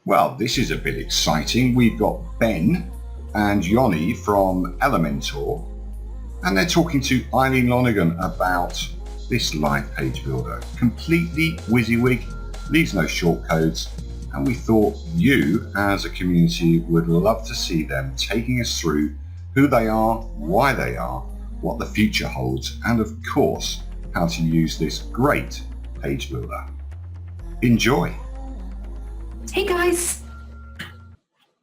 Well, this is a bit exciting. We've got Ben and Yoni from Elementor, and they're talking to Eileen Lonergan about this live page builder. Completely WYSWYG, leaves no shortcodes, and we thought you as a community would love to see them taking us through who they are, why they are, what the future holds, and of course, how to use this great page builder. Enjoy. Hey guys.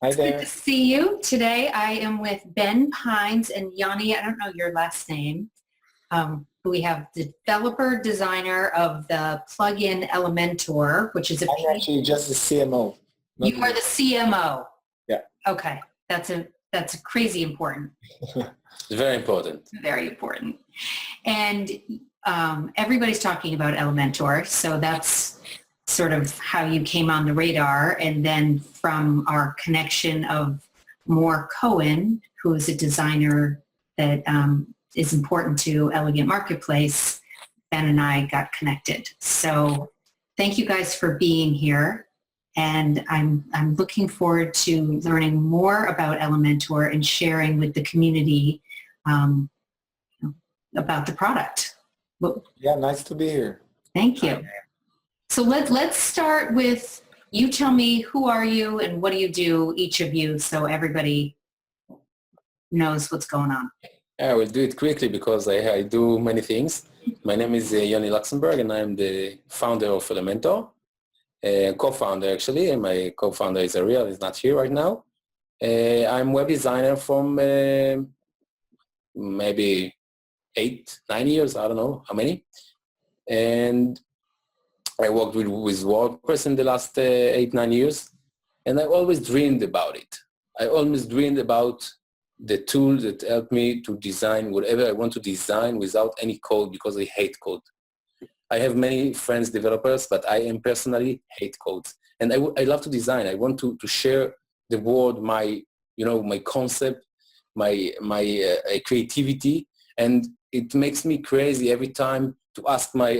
Hi there. Good to see you. Today I am with Ben Pines and Yoni, I don't know your last name. We have the developer designer of the plugin Elementor, which is I'm actually just the CMO. You are the CMO. Yeah. Okay. That's crazy important. Very important. Very important. And everybody's talking about Elementor, so that's sort of how you came on the radar. And then from our connection of Moore Cohen, who is a designer that is important to Elegant Marketplace, Ben and I got connected. So thank you guys for being here. And I'm looking forward to learning more about Elementor and sharing with the community about the product. Yeah, nice to be here. Thank you. So let's start with, you tell me who are you and what do you do, each of you, so everybody knows what's going on. I will do it quickly because I do many things. My name is Yoni Luxembourg and I'm the founder of Elementor, co-founder actually, and my co-founder is Ariel, he's not here right now. I'm web designer from maybe 8-9 years, I don't know how many. And I worked with WordPress in the last 8-9 years, and I always dreamed about it. I always dreamed about the tool that helped me to design whatever I want to design without any code, because I hate code. I have many friends, developers, but I am personally hate code. And I love to design. I want to share the world, my concept, my creativity, and it makes me crazy every time to ask my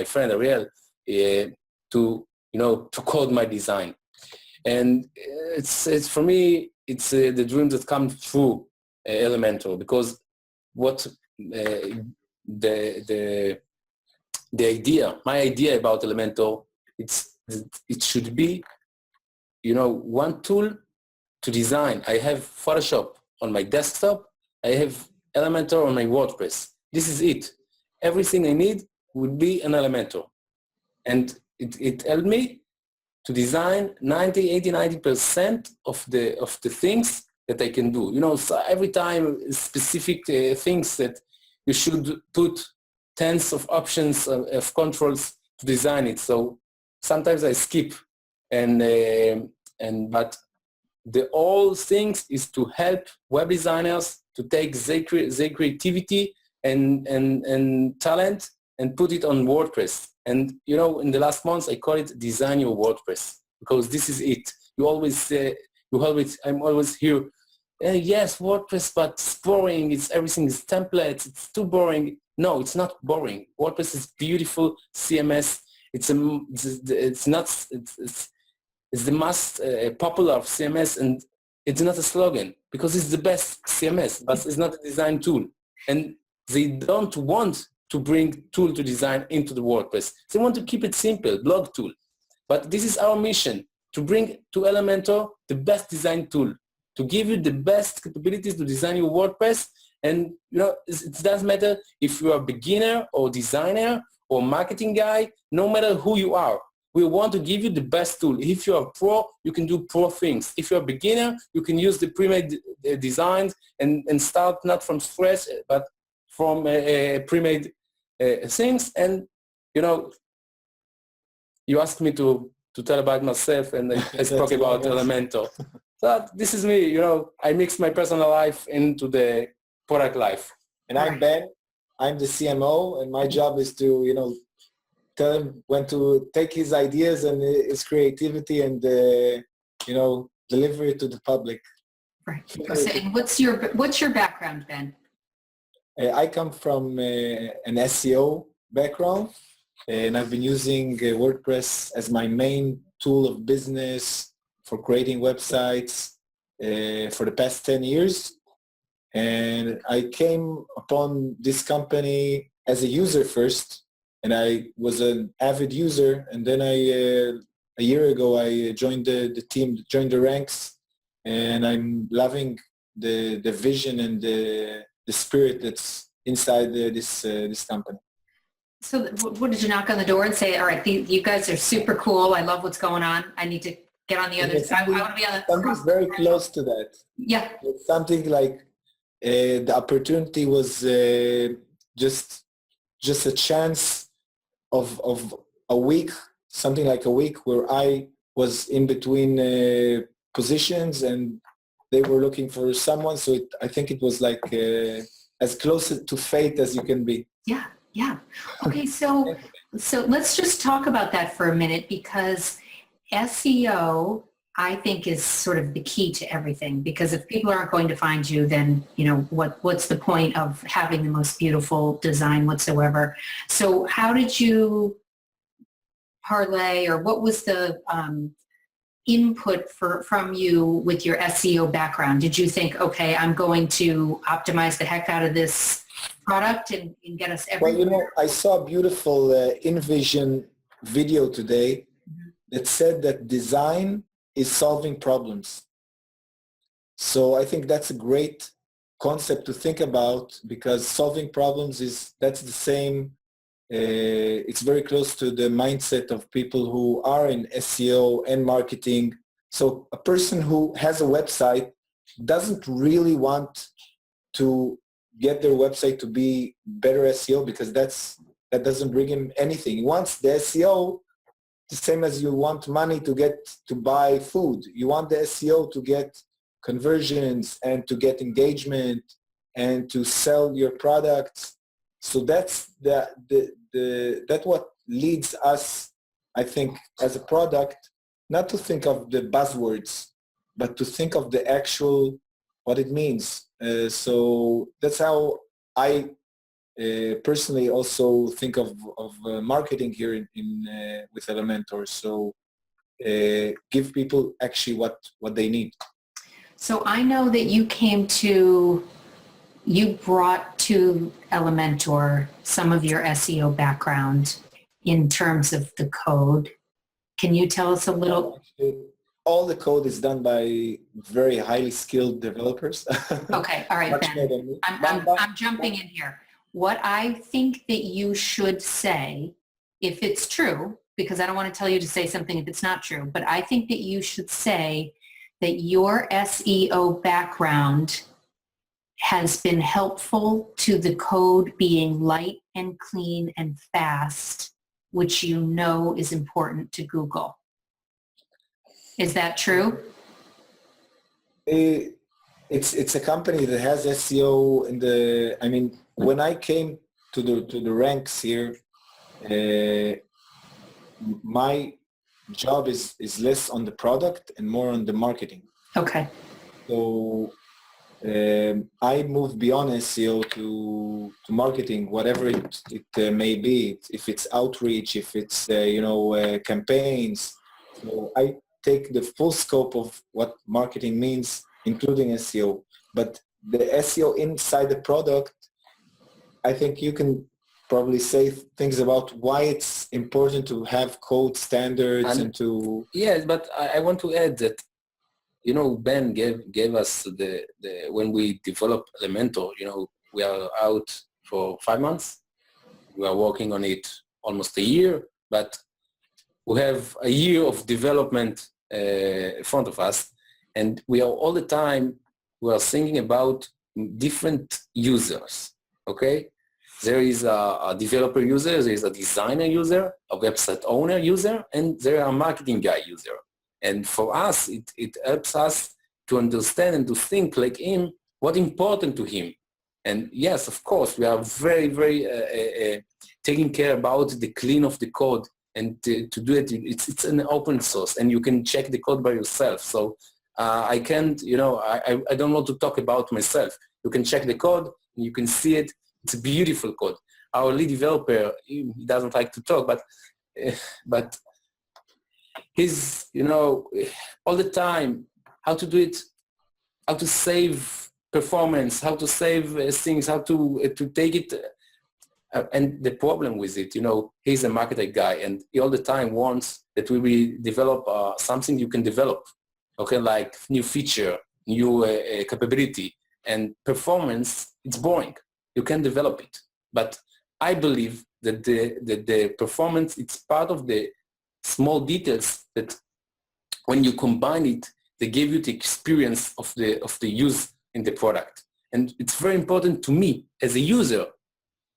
friend Ariel, to code my design. And it's for me, it's the dream that comes through Elementor, because what my idea about Elementor, it should be, one tool to design. I have Photoshop on my desktop. I have Elementor on my WordPress. This is it. Everything I need would be an Elementor. And it helped me to design 90% of the things that I can do. So every time specific things that you should put tens of options of controls to design it. So sometimes I skip, but the all things is to help web designers to take their creativity and talent and put it on WordPress. And in the last months I call it design your WordPress, because this is it. I'm always here. Yes, WordPress, but it's boring. Everything is templates. It's too boring. No, it's not boring. WordPress is beautiful CMS. It's the most popular of CMS, and it's not a slogan because it's the best CMS, but it's not a design tool. And they don't want to bring tool to design into the WordPress. They want to keep it simple, blog tool. But this is our mission, to bring to Elementor the best design tool, to give you the best capabilities to design your WordPress. And it doesn't matter if you are a beginner or designer or marketing guy, no matter who you are. We want to give you the best tool. If you are a pro, you can do pro things. If you're a beginner, you can use the pre-made designs and start not from scratch, but from pre-made things. And you asked me to tell about myself, and I spoke about Elementor. So this is me. I mix my personal life into the product life. And I'm Ben. I'm the CMO, and my job is to tell him when to take his ideas and his creativity and deliver it to the public. Right. And what's your background, Ben? I come from an SEO background, and I've been using WordPress as my main tool of business for creating websites for the past 10 years. And I came upon this company as a user first, and I was an avid user. And then a year ago, I joined the team, joined the ranks, and I'm loving the vision and the spirit that's inside this company. So what did you knock on the door and say, all right, you guys are super cool. I love what's going on. I need to get on the other side. I want to be on the something very close to that. Yeah. It's something like the opportunity was just a chance of a week, something like a week where I was in between positions and they were looking for someone. So I think it was like as close to fate as you can be. Yeah. Yeah. Okay. So let's just talk about that for a minute, because SEO, I think, is sort of the key to everything, because if people aren't going to find you, then, what's the point of having the most beautiful design whatsoever? So how did you parlay, or what was the input from you with your SEO background? Did you think, okay, I'm going to optimize the heck out of this product and get us everywhere? Well, I saw a beautiful InVision video today that said that design is solving problems. So I think that's a great concept to think about, because solving problems that's the same. It's very close to the mindset of people who are in SEO and marketing. So a person who has a website doesn't really want to get their website to be better SEO, because that doesn't bring him anything. He wants the SEO the same as you want money to buy food. You want the SEO to get conversions and to get engagement and to sell your products. So that's that's what leads us, I think, as a product, not to think of the buzzwords, but to think of the actual, what it means. So that's how I personally also think of marketing here with Elementor. So give people actually what they need. So I know that you brought to Elementor some of your SEO background in terms of the code. Can you tell us a little? All the code is done by very highly skilled developers. Okay, all right, Ben. I'm jumping in here. What I think that you should say, if it's true, because I don't want to tell you to say something if it's not true, but I think that you should say that your SEO background has been helpful to the code being light and clean and fast, which you know is important to Google. Is that true? It's a company that has SEO when I came to the ranks here, my job is less on the product and more on the marketing. Okay. So I moved beyond SEO to marketing, whatever it may be. If it's outreach, if it's campaigns. So I take the full scope of what marketing means, including SEO. But the SEO inside the product, I think you can probably say things about why it's important to have code standards and to... Yes, but I want to add that, Ben gave us when we developed Elementor, we are out for 5 months. We are working on it almost a year, but we have a year of development in front of us, and we are all the time, we are thinking about different users, okay? There is a developer user, there is a designer user, a website owner user, and there are a marketing guy user. And for us, it helps us to understand and to think like him, what's important to him. And yes, of course, we are very, very taking care about the clean of the code, and to do it, it's an open source, and you can check the code by yourself. So I can't, I don't want to talk about myself. You can check the code, and you can see it. It's a beautiful code. Our lead developer, he doesn't like to talk, but he's, you know, all the time, how to do it, how to save performance, how to save things, how to take it. And the problem with it, you know, he's a marketing guy and he all the time wants that we will develop something you can develop, okay, like new feature, new capability, and performance, it's boring. You can develop it. But I believe that the performance, it's part of the small details that when you combine it, they give you the experience of the use in the product. And it's very important to me as a user,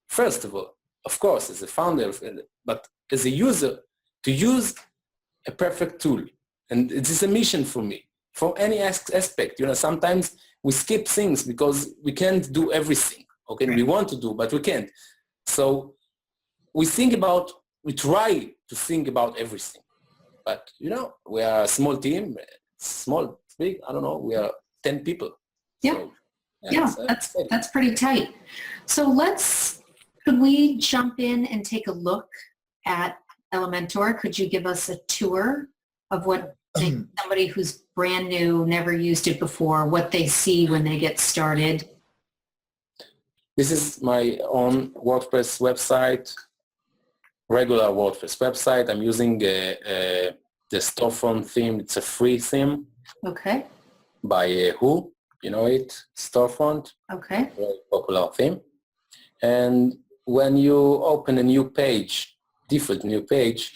first of all, of course, as a founder, but as a user, to use a perfect tool. And it is a mission for me, from any aspect. You know, sometimes we skip things because we can't do everything. Okay, we want to do, but we can't. So we try to think about everything. But, you know, we are a small team, small, big, I don't know, we are 10 people. Yeah, So, yeah, that's pretty tight. So could we jump in and take a look at Elementor? Could you give us a tour of what somebody who's brand new, never used it before, what they see when they get started? This is my own WordPress website, regular WordPress website. I'm using the storefront theme. It's a free theme. Okay. By Who, you know it, storefront. Okay. Very popular theme. And when you open a new page, default new page,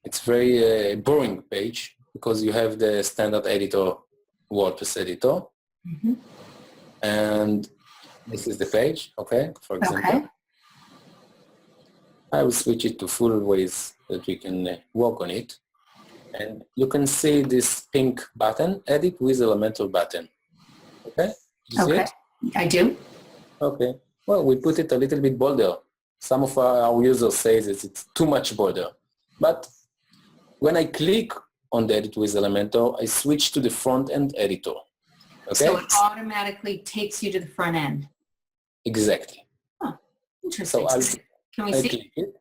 it's very boring page because you have the standard editor, WordPress editor. Mm-hmm. And this is the page, okay, for example. Okay. I will switch it to full ways that we can work on it. And you can see this pink button, Edit with Elementor button. Okay? You see it? I do. Okay. Well, we put it a little bit bolder. Some of our users say that it's too much bolder. But when I click on the Edit with Elementor, I switch to the front-end editor. Okay? So it automatically takes you to the front end. Exactly. Oh, interesting. So Can we I see? click it.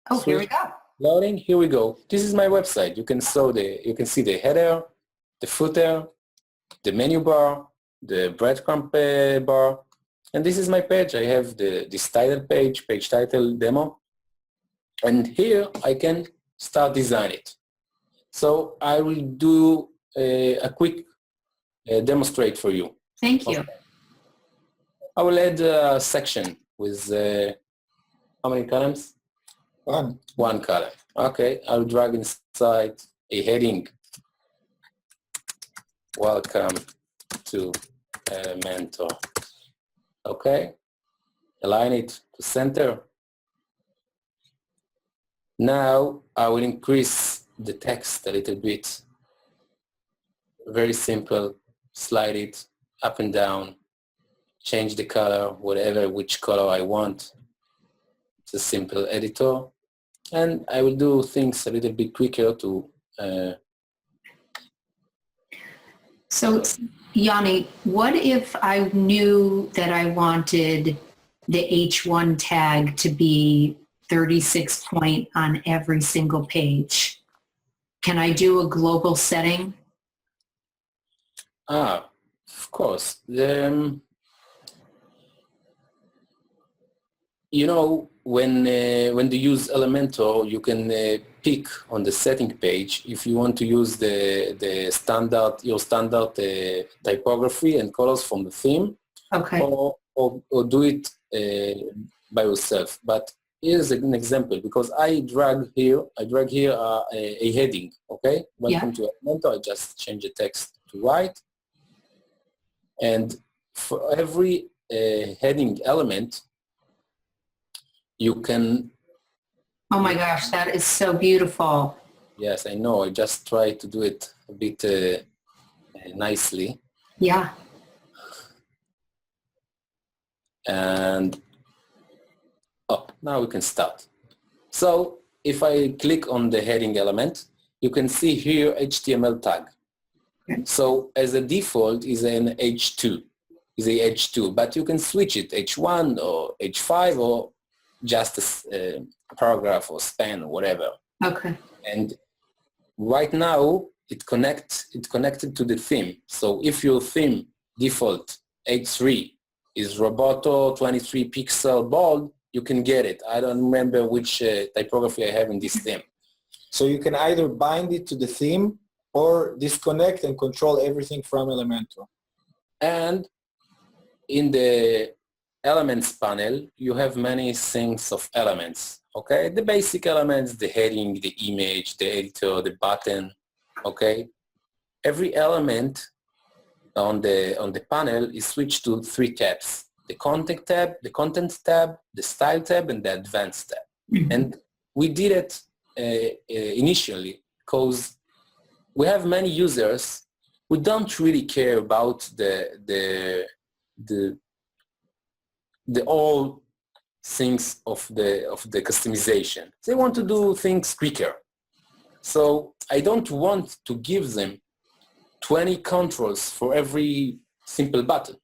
Oh, here we go. Loading, here we go. This is my website. You can see the header, the footer, the menu bar, the breadcrumb bar, and this is my page. I have this title page title demo, and here I can start design it. So I will do a quick demonstrate for you. Thank you. Okay. I will add a section with how many columns? One column. Okay, I'll drag inside a heading. Welcome to Elementor. Okay, align it to center. Now I will increase the text a little bit. Very simple. Slide it up and down. Change the color, which color I want. It's a simple editor. And I will do things a little bit quicker to... So, Yoni, what if I knew that I wanted the H1 tag to be 36 point on every single page? Can I do a global setting? Of course. You know, when you use Elementor, you can pick on the setting page if you want to use your standard typography and colors from the theme, Okay. or do it by yourself. But here's an example, because I drag here a heading. Okay, welcome to Elementor. I just change the text to white, and for every heading element, you can... Oh my gosh, that is so beautiful. Yes, I know. I just try to do it a bit nicely. Yeah. And now we can start. So if I click on the heading element, you can see here HTML tag. Okay. So as a default is an H2, but you can switch it H1 or H5 or just a paragraph or span or whatever. Okay. And right now it's connected to the theme. So if your theme default H3 is Roboto 23 pixel bold, you can get it. I don't remember which typography I have in this theme. So you can either bind it to the theme or disconnect and control everything from Elementor. And in the elements panel, you have many things of elements. Okay, the basic elements, the heading, the image, the editor, the button. Okay, every element on the panel is switched to 3 tabs: the content tab, the style tab, and the advanced tab. Mm-hmm. And we did it initially because we have many users who don't really care about the all things of the customization. They want to do things quicker. So I don't want to give them 20 controls for every simple button.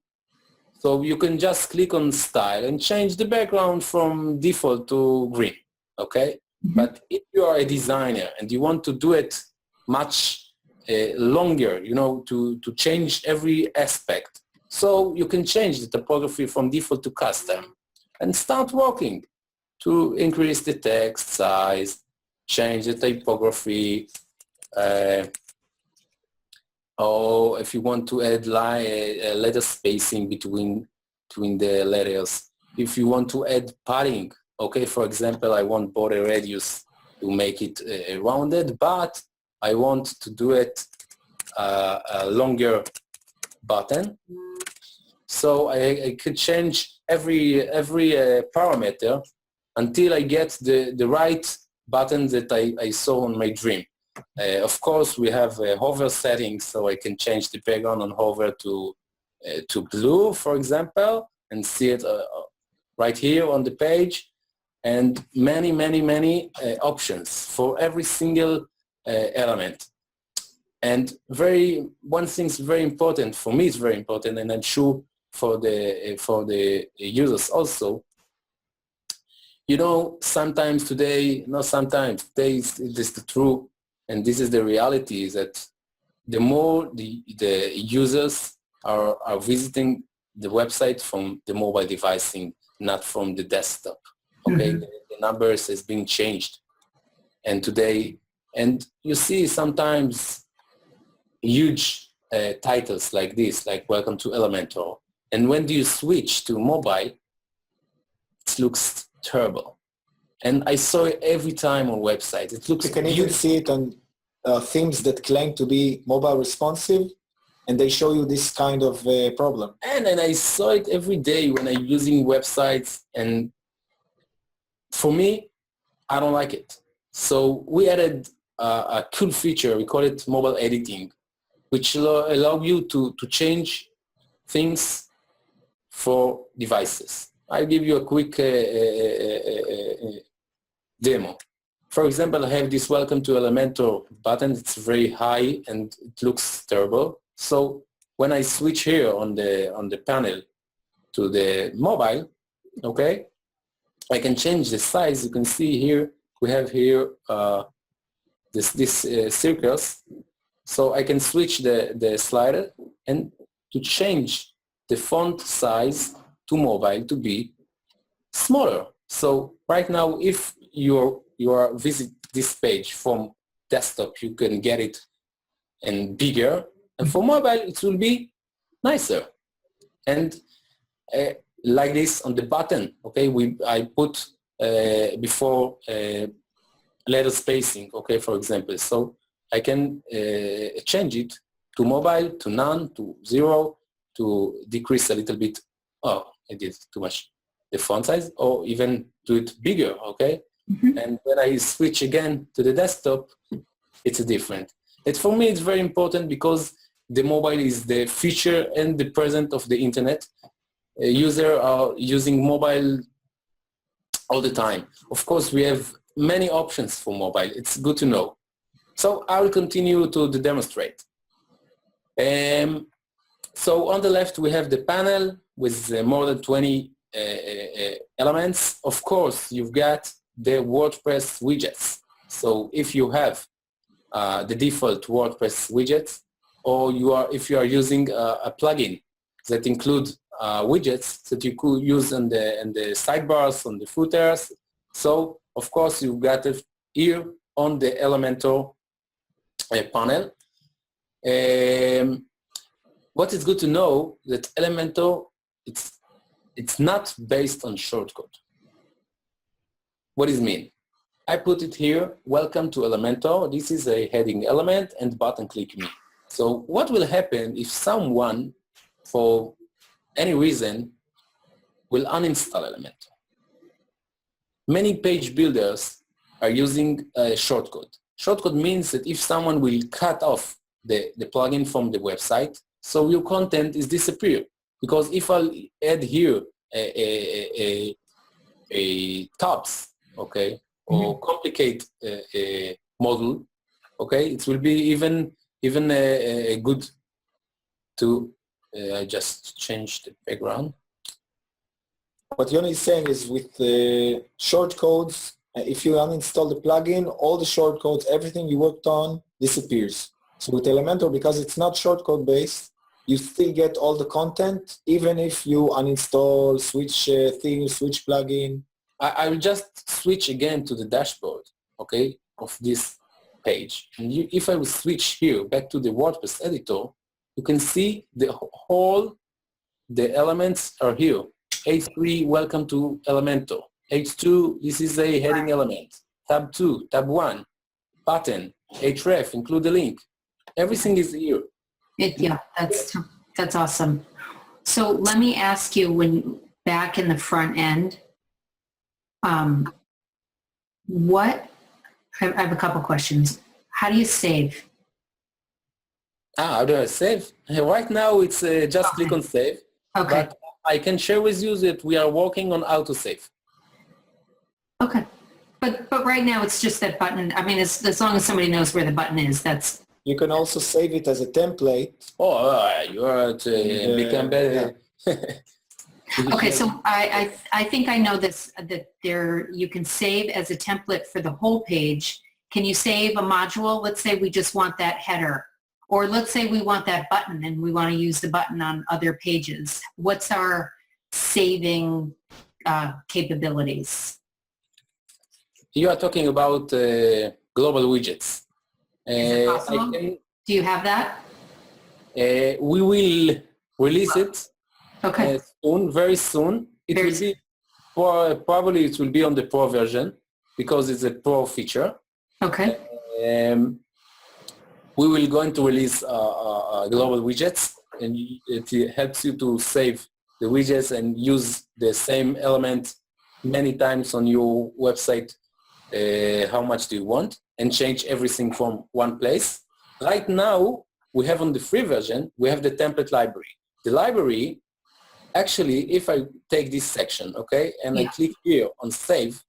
So you can just click on style and change the background from default to green, okay? Mm-hmm. But if you are a designer and you want to do it much longer, you know, to change every aspect, so you can change the typography from default to custom and start working to increase the text size, change the typography, or if you want to add letter spacing between the letters. If you want to add padding, okay, for example, I want border radius to make it rounded, but I want to do it a longer button. So I could change every parameter until I get the right button that I saw on my dream. Of course, we have hover settings, so I can change the background on hover to blue, for example, and see it right here on the page, and many options for every single element. And one thing's very important for me. It's very important, and I'm sure for the users also. You know, today is the truth, and this is the reality, is that the more the users are visiting the website from the mobile device, not from the desktop. Okay, mm-hmm. The numbers has been changed, and you see sometimes huge titles like this, like "Welcome to Elementor," and when do you switch to mobile, it looks terrible. And I saw it every time on websites. It looks. You can even see it on themes that claim to be mobile responsive, and they show you this kind of problem. And I saw it every day when I'm using websites, and for me, I don't like it. So we added a cool feature. We call it mobile editing, which allow you to change things for devices. I'll give you a quick demo. For example, I have this Welcome to Elementor button. It's very high and it looks terrible. So when I switch here on the panel to the mobile, okay, I can change the size. You can see here, we have here this circles. So I can switch the slider and to change the font size to mobile to be smaller. So right now, if you are visit this page from desktop, you can get it and bigger, and for mobile it will be nicer. And like this on the button, okay, I put before letter spacing, okay, for example, so I can change it to mobile, to none, to 0, to decrease a little bit. Oh, I did too much. The font size, or even do it bigger, okay? Mm-hmm. And when I switch again to the desktop, it's different. For me, it's very important because the mobile is the future and the present of the internet. Users are using mobile all the time. Of course, we have many options for mobile. It's good to know. So I will continue to demonstrate. So on the left, we have the panel with more than 20 elements, of course, you've got the WordPress widgets. So if you have the default WordPress widgets, or if you are using a plugin that include widgets that you could use in the sidebars, on the footers. So of course you've got it here on the Elementor panel. What is good to know that Elementor, it's not based on shortcode. What does it mean? I put it here, welcome to Elementor. This is a heading element and button click me. So what will happen if someone, for any reason, will uninstall Elementor? Many page builders are using a shortcode. Shortcode means that if someone will cut off the plugin from the website, so your content is disappear. Because if I'll add here a tabs, okay, or complicate a model, okay, it will be even good to just change the background. What Yoni is saying is with the shortcodes, if you uninstall the plugin, all the shortcodes, everything you worked on disappears. So with Elementor, because it's not shortcode based, you still get all the content, even if you uninstall, switch theme, switch plugin. I will just switch again to the dashboard, okay, of this page. And if I will switch here back to the WordPress editor, you can see the elements are here. H3, welcome to Elementor. H2, this is a heading element. Tab 2, tab 1, button, href, include the link. Everything is here. Yeah, that's awesome. So let me ask you, when back in the front end, I have a couple questions. How do you save? How do I save? Right now it's just click on save. Okay. But I can share with you that we are working on how to save. Okay. But right now it's just that button. I mean, as long as somebody knows where the button is, that's... You can also save it as a template. Oh, you are to become better. Yeah. Okay, so I think I know this, that you can save as a template for the whole page. Can you save a module? Let's say we just want that header. Or let's say we want that button and we want to use the button on other pages. What's our saving capabilities? You are talking about global widgets. Is it possible? Do you have that? We will release it soon, very soon. Probably it will be on the Pro version because it's a Pro feature. Okay. We will going to release global widgets, and it helps you to save the widgets and use the same element many times on your website. How much do you want, and change everything from one place. Right now, we have on the free version, we have the template library. The library, actually, if I take this section, okay, and I click here on save,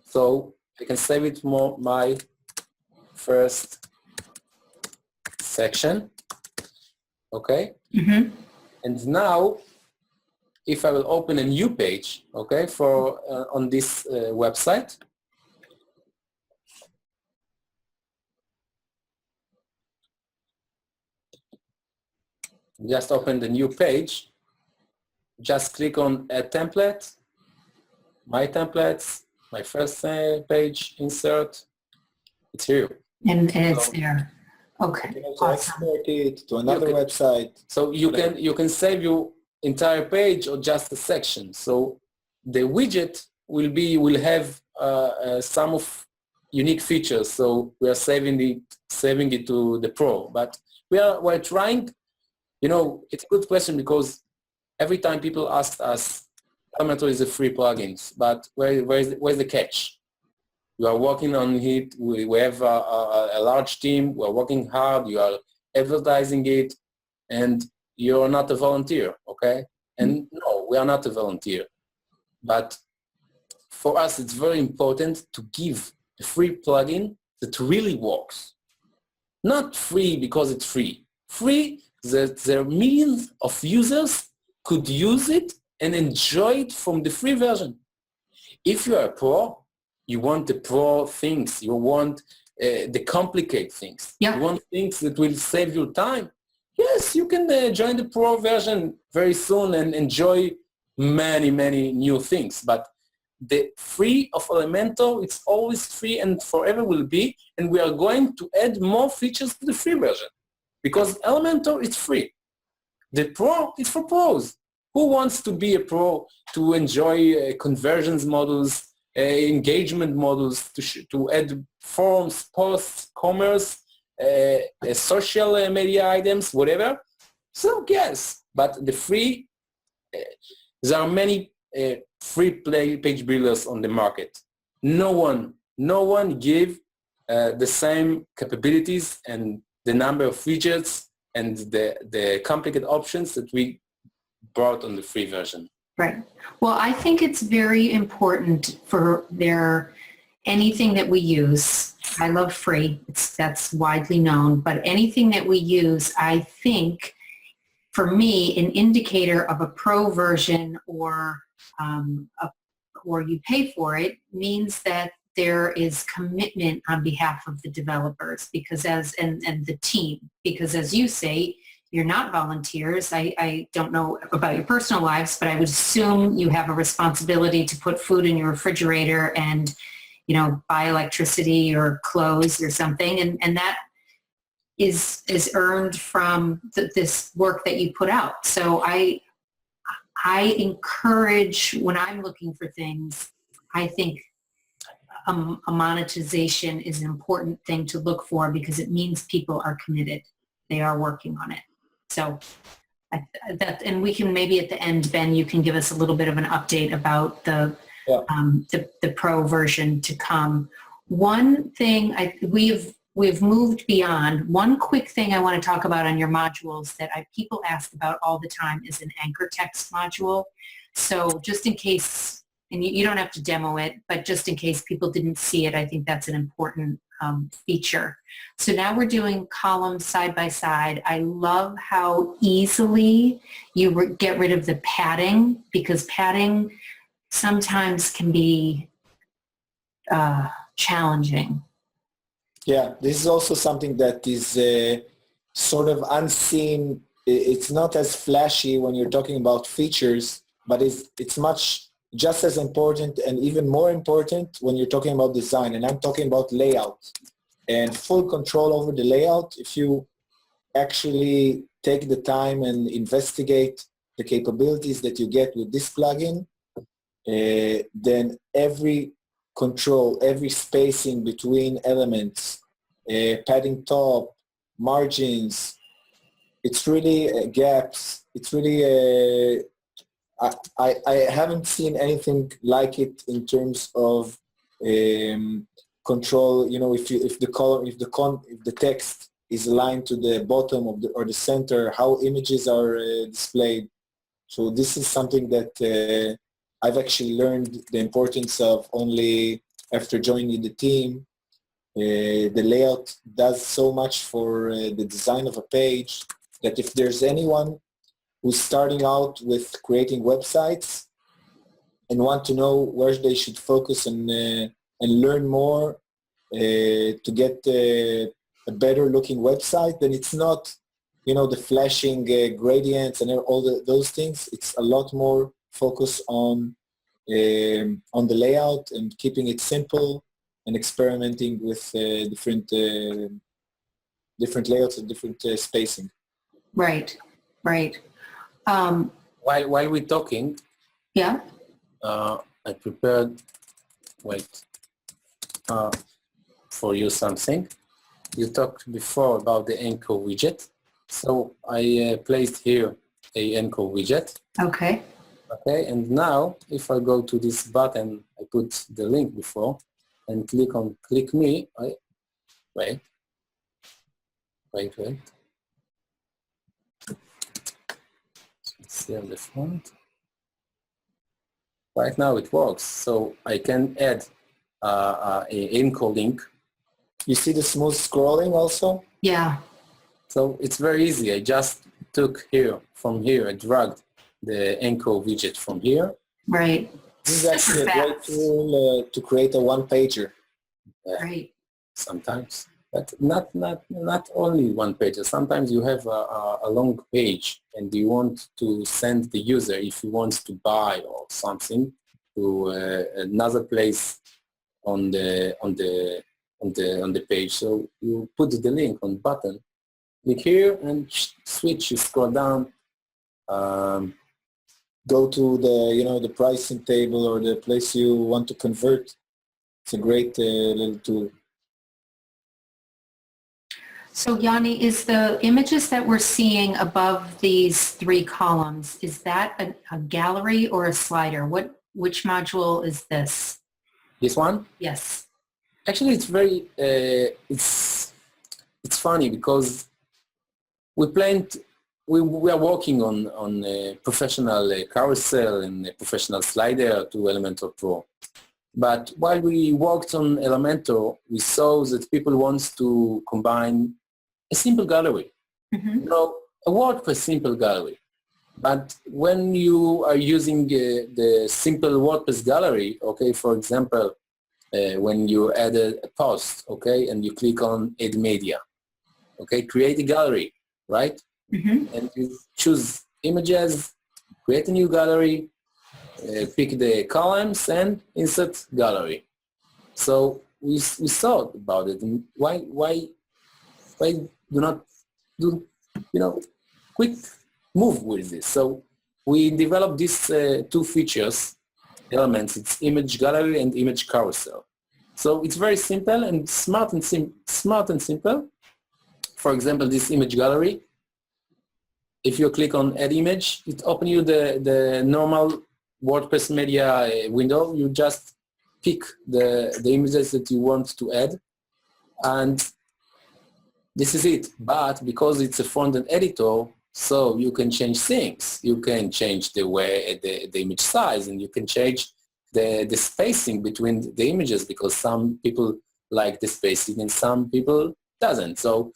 so I can save it more my first section, okay? Mm-hmm. And now, if I will open a new page, okay, for on this website, just open the new page, just click on Add Template, My Templates, my first page, insert, it's here. And it's there. Okay. You can also export it to another website. So you can save your entire page or just a section. So the widget will have some of unique features. So we are saving it to the Pro. But we're trying. You know, it's a good question because every time people ask us, Elementor is a free plugins, but where's the catch? You are working on it. We have a large team. We're working hard. You are advertising it, and you're not a volunteer, okay? And no, we are not a volunteer. But for us, it's very important to give a free plugin that really works. Not free because it's free. Free that there are millions of users could use it and enjoy it from the free version. If you are a pro, you want the pro things. You want the complicated things. Yeah. You want things that will save your time. Yes, you can join the pro version very soon and enjoy many, many new things. But the free of Elementor, it's always free and forever will be. And we are going to add more features to the free version because Elementor is free. The pro is for pros. Who wants to be a pro to enjoy conversions models, engagement models, to add forms, posts, commerce, social media items, whatever? So yes, but the free, there are many free page builders on the market. No one give the same capabilities and the number of widgets and the complicated options that we brought on the free version. Right. Well, I think it's very important for anything that we use. I love free. That's widely known, but anything that we use, I think, for me, an indicator of a pro version or you pay for it means that there is commitment on behalf of the developers and the team, because as you say, you're not volunteers. I don't know about your personal lives, but I would assume you have a responsibility to put food in your refrigerator and, buy electricity or clothes or something. And that is earned from this work that you put out. So I encourage, when I'm looking for things, I think a monetization is an important thing to look for because it means people are committed. They are working on it. So and we can maybe at the end, Ben, you can give us a little bit of an update about the pro version to come. One thing we've moved beyond. One quick thing I want to talk about on your modules that people ask about all the time is an anchor text module. So just in case, and you don't have to demo it, but just in case people didn't see it, I think that's an important feature. So now we're doing columns side by side. I love how easily you get rid of the padding, because padding sometimes can be challenging. Yeah, this is also something that is sort of unseen. It's not as flashy when you're talking about features, but it's much just as important and even more important when you're talking about design. And I'm talking about layout and full control over the layout. If you actually take the time and investigate the capabilities that you get with this plugin, then every control, every spacing between elements, padding top, margins, it's really gaps. It's really I haven't seen anything like it in terms of control. If the text is aligned to the bottom of or the center, how images are displayed. So this is something that I've actually learned the importance of only after joining the team. The layout does so much for the design of a page that if there's anyone who's starting out with creating websites and want to know where they should focus and learn more to get a better looking website, then it's not, the flashing gradients and all those things. It's a lot more focus on the layout and keeping it simple and experimenting with different layouts and different spacing. Right. While we're talking, yeah, I prepared for you something. You talked before about the anchor widget, so I placed here a anchor widget. Okay. Okay, and now if I go to this button, I put the link before and click on click me. Wait. See on the front. Right now it works, so I can add an anchor link. You see the smooth scrolling also? Yeah. So it's very easy. I just took from here, I dragged the anchor widget from here. Right. This is actually a Super great fast. tool to create a one-pager. Right. Sometimes, but not only one page. Sometimes you have a long page and you want to send the user, if he wants to buy or something, to another place on the page. So you put the link on button, click here and switch. You scroll down. Go to the pricing table or the place you want to convert. It's a great little tool. So Yoni, is the images that we're seeing above these three columns, is that a gallery or a slider? Which module is this? This one? Yes. Actually, it's very, it's funny because we are working on a professional carousel and a professional slider to Elementor Pro. But while we worked on Elementor, we saw that people want to combine a simple gallery, Mm-hmm. a WordPress simple gallery. But when you are using the simple WordPress gallery, okay, for example, when you add a post, okay, and you click on Add Media, okay, create a gallery, right? Mm-hmm. And you choose images, create a new gallery, pick the columns and insert gallery. So we thought about it, and why do not do quick move with this? So we developed these two features, elements. It's image gallery and image carousel. So it's very simple and smart and simple. For example, this image gallery. If you click on Add Image, it opens you the normal WordPress media window. You just pick the images that you want to add, and this is it. But because it's a front-end editor, so you can change things. You can change the way the image size, and you can change the spacing between the images, because some people like the spacing and some people doesn't. So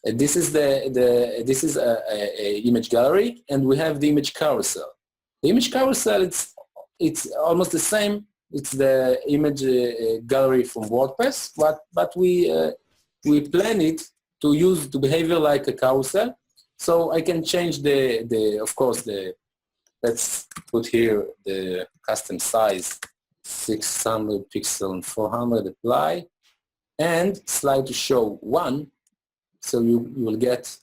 this is this is a image gallery, and we have the image carousel. The image carousel, it's almost the same. It's the image gallery from WordPress, but we plan it to behavior like a carousel. So I can change of course let's put here the custom size 600 pixel and 400, apply, and slide to show 1. So you will get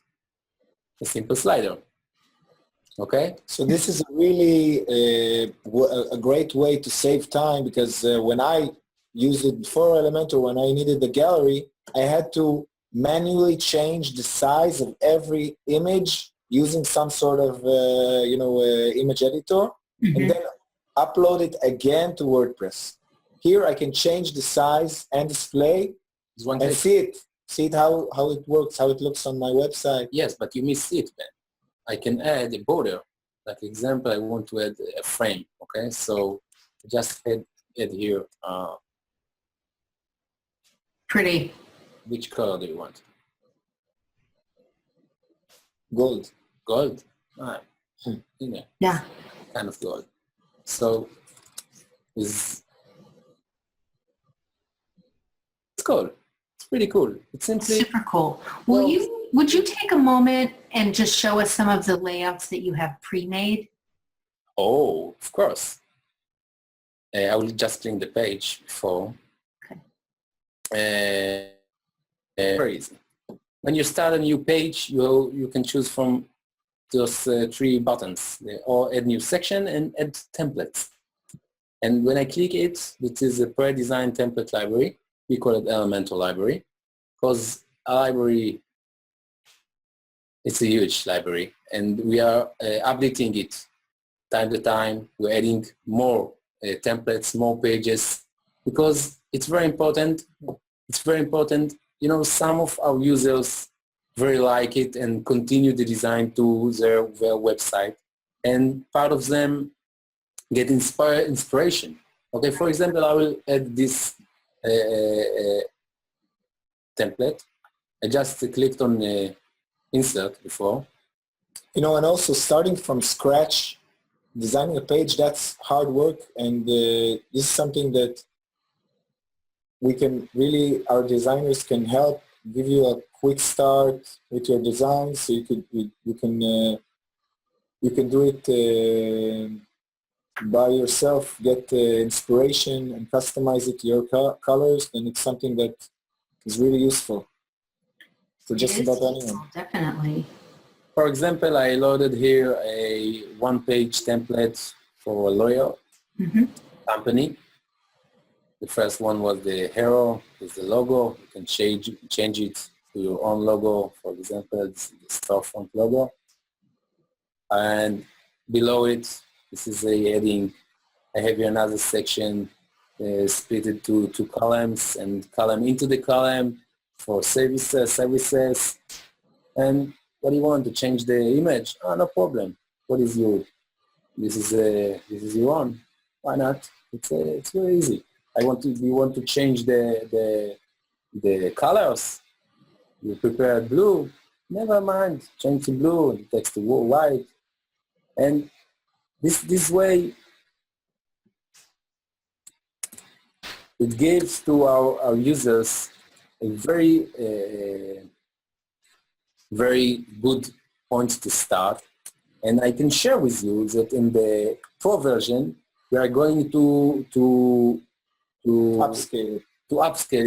a simple slider. Okay? So this is really a great way to save time, because when I used it before Elementor, when I needed the gallery, I had to manually change the size of every image using some sort of image editor, Mm-hmm. and then upload it again to WordPress. Here I can change the size and display and see it how it works, how it looks on my website. Yes, but you miss it, man. I can add a border. Like example, I want to add a frame. Okay, so just add here. Pretty. Which color do you want? Gold. Gold. Yeah. Kind of gold. So it's cool. It's pretty cool. It's simply Super cool. Would you take a moment and just show us some of the layouts that you have pre-made? Oh, of course. I will just clean the page before. Okay. Very easy. When you start a new page, you can choose from those 3 buttons, or add new section and add templates. And when I click it, it is a pre-designed template library. We call it Elementor library, because a library, it's a huge library, and we are updating it time to time. We're adding more templates, more pages, because it's very important. It's very important. Some of our users very like it and continue the design to their website, and part of them get inspiration. Okay, for example, I will add this template. I just clicked on insert before. And also starting from scratch designing a page, that's hard work, and this is something that we can really, our designers can help give you a quick start with your design, so you can do it by yourself, get inspiration and customize it to your colors, and it's something that is really useful for just about anyone. Definitely. For example, I loaded here a one-page template for a lawyer company. The first one was the hero, is the logo. You can change it to your own logo. For example, this is the storefront logo. And below it, this is a heading. I have here another section split it to two columns, and column into the column for services. And what do you want to change the image? Oh, no problem. What is your? This is your own. Why not? It's very easy. You want to change the colors. You prepared blue. Never mind. Change to blue and text to white. And this way, it gives to our users a very good point to start. And I can share with you that in the Pro version, we are going to upscale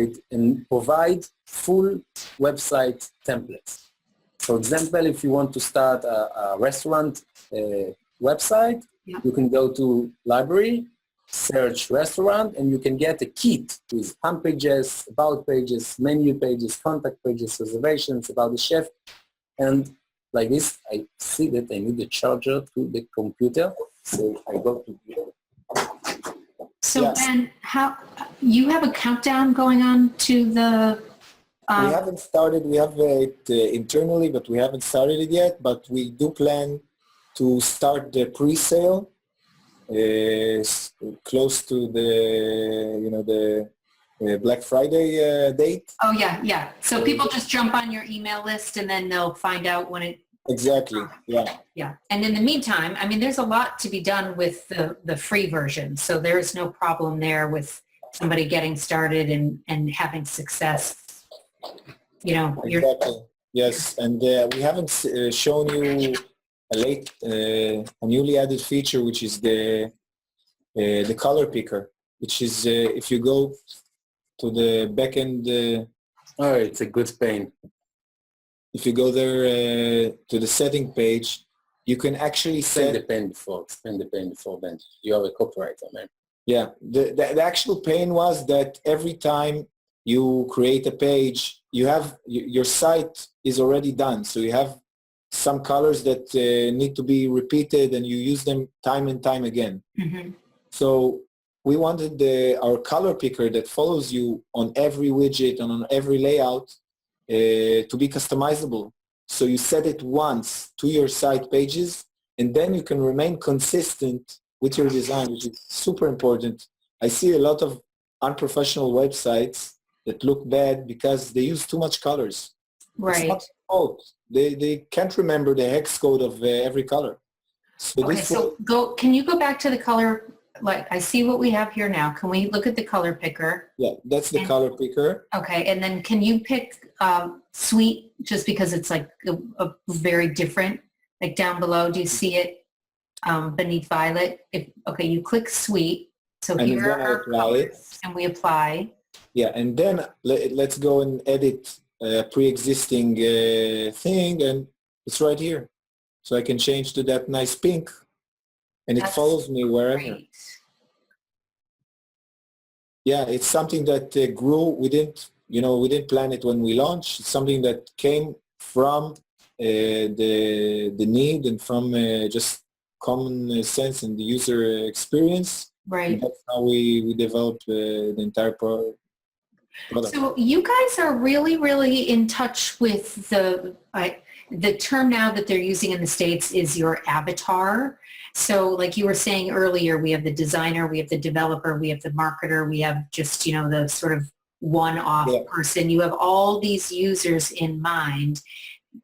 it and provide full website templates. For example, if you want to start a restaurant website, you can go to library, search restaurant, and you can get a kit with home pages, about pages, menu pages, contact pages, reservations, about the chef. And like this, I see that I need a charger to the computer, so I go to So Yes. Ben, how you have a countdown going on to the? We haven't started. We have it internally, but we haven't started it yet. But we do plan to start the pre-sale close to the Black Friday date. Oh yeah. So people just jump on your email list and then they'll find out when it. Exactly. Yeah. Yeah. And in the meantime, I mean, there's a lot to be done with the free version. So there's no problem there with somebody getting started and having success. Exactly. Yes, and we haven't shown you a newly added feature, which is the color picker, which is if you go to the backend. Oh, it's a good pain. If you go there to the setting page, you can actually Explain set. the pain before, Ben. You have a copywriter, man. Yeah, the actual pain was that every time you create a page, your site is already done. So you have some colors that need to be repeated, and you use them time and time again. Mm-hmm. So we wanted our color picker that follows you on every widget and on every layout to be customizable. So you set it once to your site pages, and then you can remain consistent with your design, which is super important. I see a lot of unprofessional websites that look bad because they use too much colors. Right. It's not their fault. They can't remember the hex code of every color. So Okay, can you go back to the color? Like, I see what we have here now. Can we look at the color picker? Yeah, that's the color picker. Okay, and then can you pick sweet, just because it's like a very different, like down below, do you see it beneath violet? Okay, you click sweet. So And here then I are apply colors, it. and we apply. Yeah, and then let's go and edit a pre-existing thing, and it's right here. So I can change to that nice pink, and it That's follows me wherever. Great. Yeah, it's something that grew. We didn't plan it when we launched. It's something that came from the need and from just common sense and the user experience. Right. And that's how we developed the entire product. So you guys are really, really in touch with the term now that they're using in the States is your avatar. So like you were saying earlier, we have the designer, we have the developer, we have the marketer, we have just, the sort of one-off person. You have all these users in mind.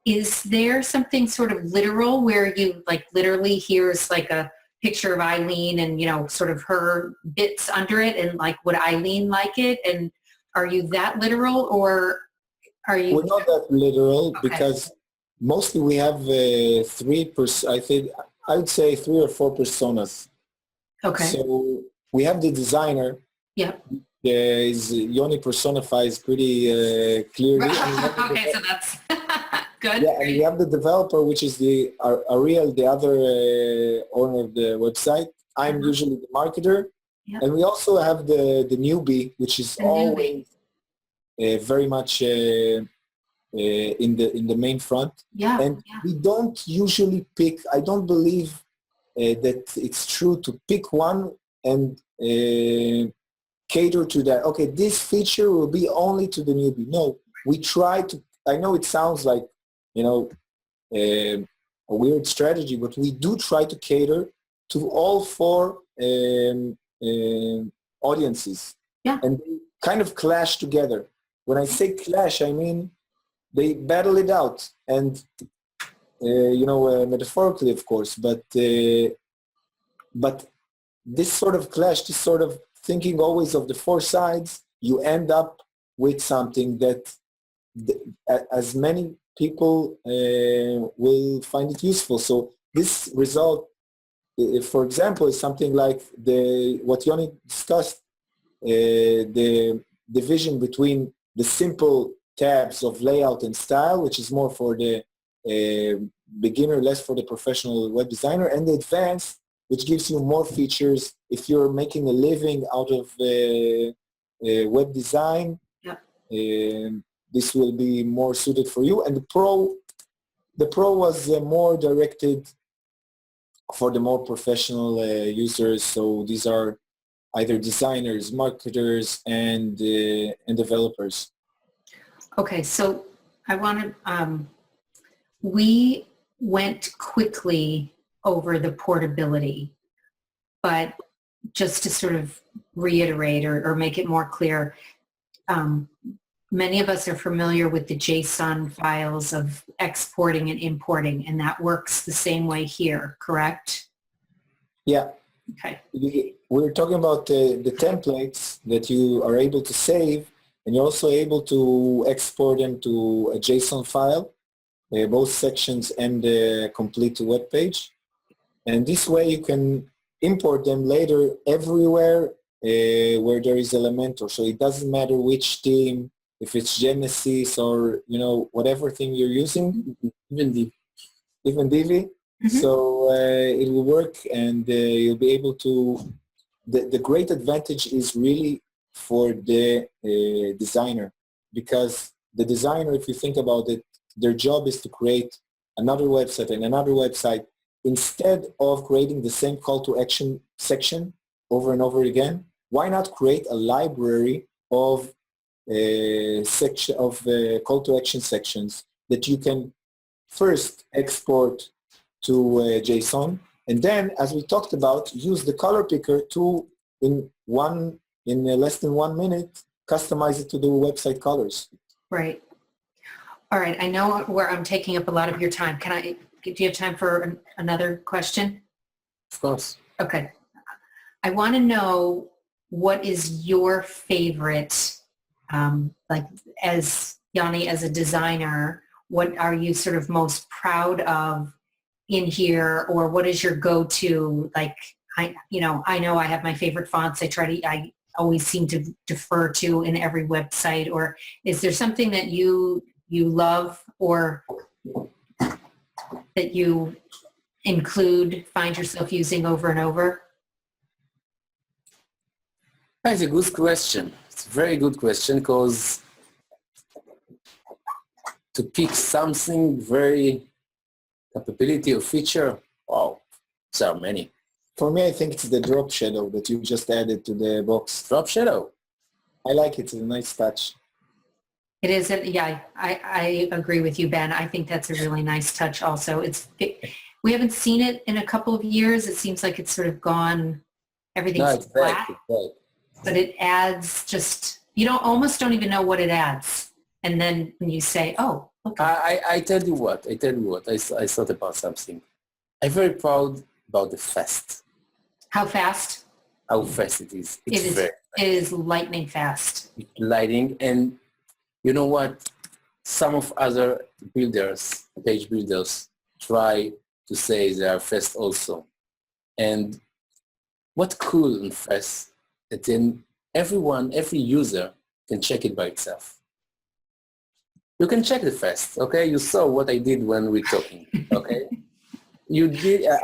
Is there something sort of literal where you like literally here's like a picture of Eileen and, you know, sort of her bits under it and like, would Eileen like it? And are you that literal or are you? We're not that literal Okay. because mostly we have I would say 3 or 4 personas. Okay. So we have the designer. Yep. Yoni personifies pretty clearly. Okay, so that's good. Yeah, and we have the developer, which is Ariel, the other owner of the website. I'm usually the marketer. Yep. And we also have the newbie, which is always very much in the main front. Yeah. And we don't usually pick, I don't believe that it's true to pick one and cater to that. Okay, this feature will be only to the newbie. No, we try to, I know it sounds like, you know, a weird strategy, but we do try to cater to all 4 audiences. Yeah. And they kind of clash together. When I say clash, I mean they battle it out. And, you know, metaphorically, of course, but this sort of clash, this sort of thinking always of the 4 sides, you end up with something that as many people will find it useful. So this result, for example, is something like what Yoni discussed, the division between the simple tabs of layout and style, which is more for the beginner, less for the professional web designer, and the advanced, which gives you more features if you're making a living out of web design. Yep. This will be more suited for you. And the pro was more directed for the more professional users. So these are either designers, marketers, and developers. Okay, so I wanted, we went quickly over the portability, but just to sort of reiterate or make it more clear, many of us are familiar with the JSON files of exporting and importing, and that works the same way here, correct? Yeah. Okay. We're talking about the templates that you are able to save, and you're also able to export them to a JSON file, both sections and the complete web page. And this way you can import them later everywhere where there is Elementor. So it doesn't matter which theme, if it's Genesis or, you know, whatever theme you're using, even Divi. Mm-hmm. So it will work, and you'll be able to, the great advantage is really for the designer, because the designer, if you think about it, their job is to create another website and another website. Instead of creating the same call to action section over and over again, why not create a library of section of call to action sections that you can first export to JSON, and then, as we talked about, use the color picker to in less than 1 minute customize it to the website colors. Right. All right. I know where I'm taking up a lot of your time. Do you have time for another question? Of course. Okay. I want to know, what is your favorite, like as Yoni, as a designer, what are you sort of most proud of in here, or what is your go-to? Like, I know I have my favorite fonts. I always seem to defer to in every website. Or is there something that you love or that you find yourself using over and over? That's a good question. It's a very good question, because to pick something very capability or feature, wow, there are many. For me, I think it's the drop shadow that you just added to the box. Drop shadow. I like it. It's a nice touch. It is. Yeah, I agree with you, Ben. I think that's a really nice touch also. We haven't seen it in a couple of years. It seems like it's sort of gone, everything's flat. Right. But it adds just, you almost don't even know what it adds. And then when you say, oh, okay. I tell you what, I thought about something. I'm very proud about the fast. How fast? How fast it is. It's It is, very it is lightning fast. lighting. And you know what? Some of other builders, page builders, try to say they are fast also. And what's cool and fast, that then every user can check it by itself. You can check the fast, okay? You saw what I did when we're talking, okay?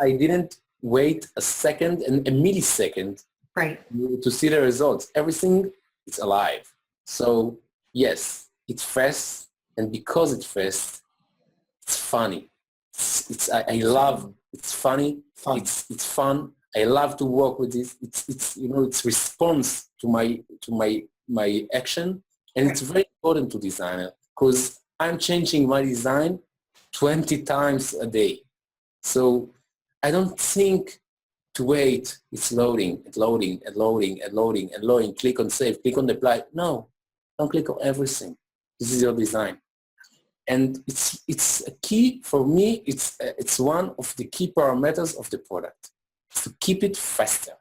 I didn't wait a second and a millisecond Right. to see the results. Everything is alive. So yes, it's fast, and because it's fast, it's funny. I love. It's funny. Fun. It's fun. I love to work with this. It's response to my action, and it's very important to designer because I'm changing my design 20 times a day. So I don't think to wait. It's loading, and loading, and loading, and loading, and loading. Click on save. Click on apply. No, don't click on everything. This is your design. And it's a key for me. It's one of the key parameters of the product, to keep it faster.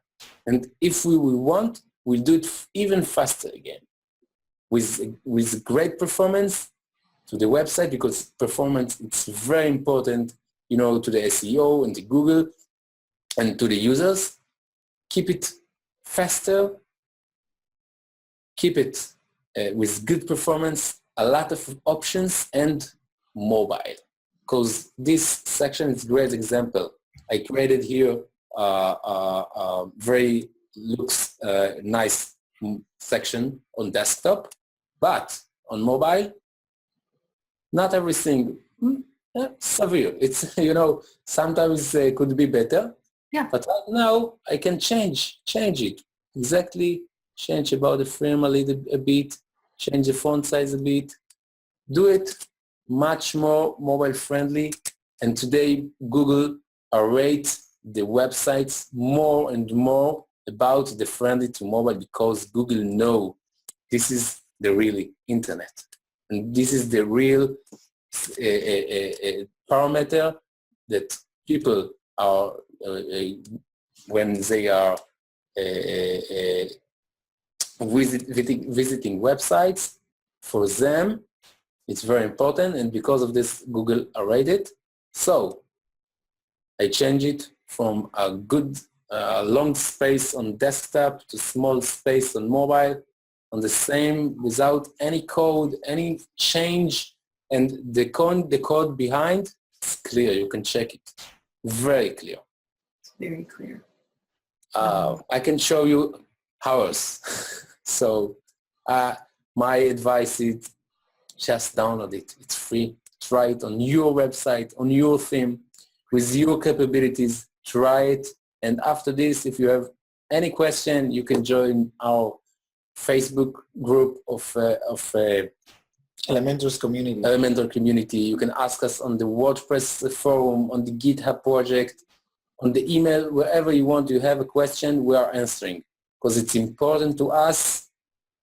And if we will want, we'll do it even faster again, with great performance to the website, because performance it's very important, to the SEO and the Google and to the users. Keep it faster. Keep it with good performance. A lot of options, and mobile, because this section is a great example. I created here very looks nice section on desktop, but on mobile, not everything severe. It's sometimes could be better. Yeah. But right now I can change it exactly. Change about the frame a bit. Change the font size a bit, do it much more mobile friendly. And today Google rates the websites more and more about the friendly to mobile, because Google know this is the real internet. And this is the real parameter that people are, when they are visiting websites, for them it's very important, and because of this Google rated it. So I change it from a good long space on desktop to small space on mobile, on the same, without any code, any change, and the code behind is clear. You can check it, very clear. It's very clear. I can show you hours. So my advice is just download it. It's free. Try it on your website, on your theme, with your capabilities. Try it. And after this, if you have any question, you can join our Facebook group of Elementor's community. Elementor community. You can ask us on the WordPress forum, on the GitHub project, on the email, wherever you want. You have a question, we are answering. Because it's important to us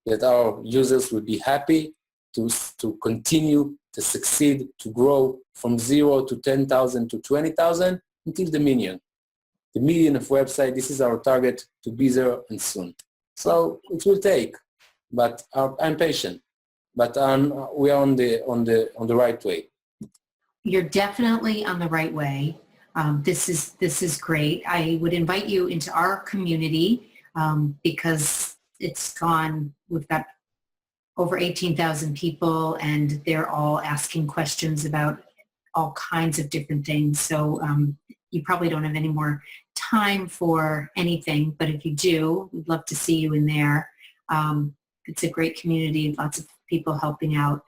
that our users will be happy to continue to succeed, to grow from 0 to 10,000 to 20,000 until the million. The million of website, this is our target, to be there and soon. So it will take, but I'm patient. But we are on the right way. You're definitely on the right way. This is great. I would invite you into our community. Because we've got over 18,000 people, and they're all asking questions about all kinds of different things. So you probably don't have any more time for anything, but if you do, we'd love to see you in there. It's a great community, lots of people helping out.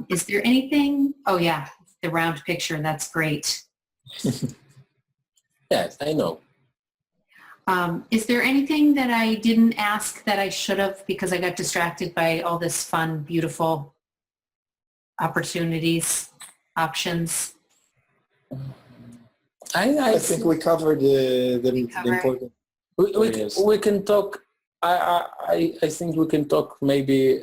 Is there anything? Oh yeah, the round picture, that's great. Yes, I know. Is there anything that I didn't ask that I should have, because I got distracted by all this fun, beautiful opportunities, options? I think we covered the important areas. We can talk. I think we can talk maybe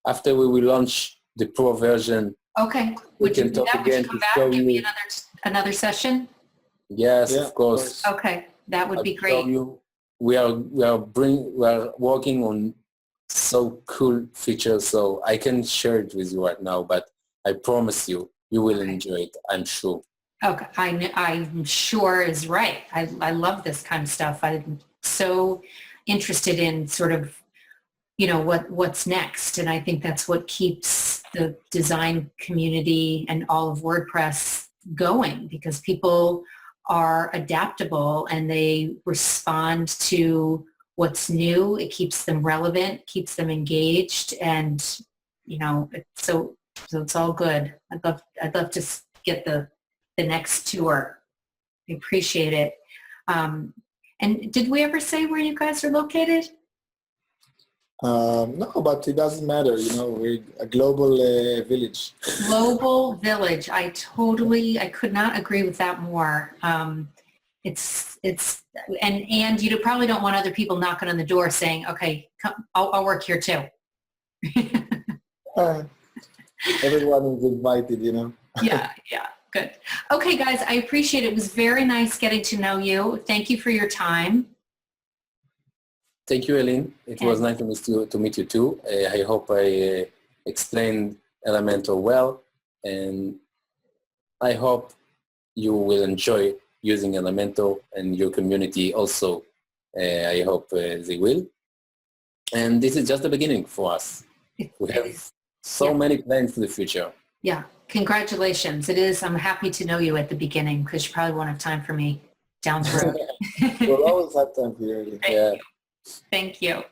after we will launch the pro version. Okay. We Would you can do talk that? Would you again come to back? show Give me you. another session? Yes, Yeah, of course. Okay. That would be I'll tell great. you, we are working on so cool features, so I can share it with you right now, but I promise you, you will enjoy it, I'm sure. Okay, I'm sure is right. I love this kind of stuff. I'm so interested in sort of, you know, what's next. And I think that's what keeps the design community and all of WordPress going, because people are adaptable and they respond to what's new. It keeps them relevant, keeps them engaged, and, you know, so it's all good. I'd love to get the next tour. I appreciate it. And did we ever say where you guys are located? No, but it doesn't matter. You know, we're a global village. Global village. I could not agree with that more. It's and you probably don't want other people knocking on the door saying, okay, come, I'll work here too. Everyone is invited, you know. Yeah. Good. Okay, guys, I appreciate it. It was very nice getting to know you. Thank you for your time. Thank you, Eileen. It was nice to meet you too. I hope I explained Elementor well, and I hope you will enjoy using Elementor, and your community also. I hope they will. And this is just the beginning for us. We have so many plans for the future. Yeah, congratulations. It is. I'm happy to know you at the beginning, because you probably won't have time for me down the road. We'll always have time for you. Yeah. Thank you.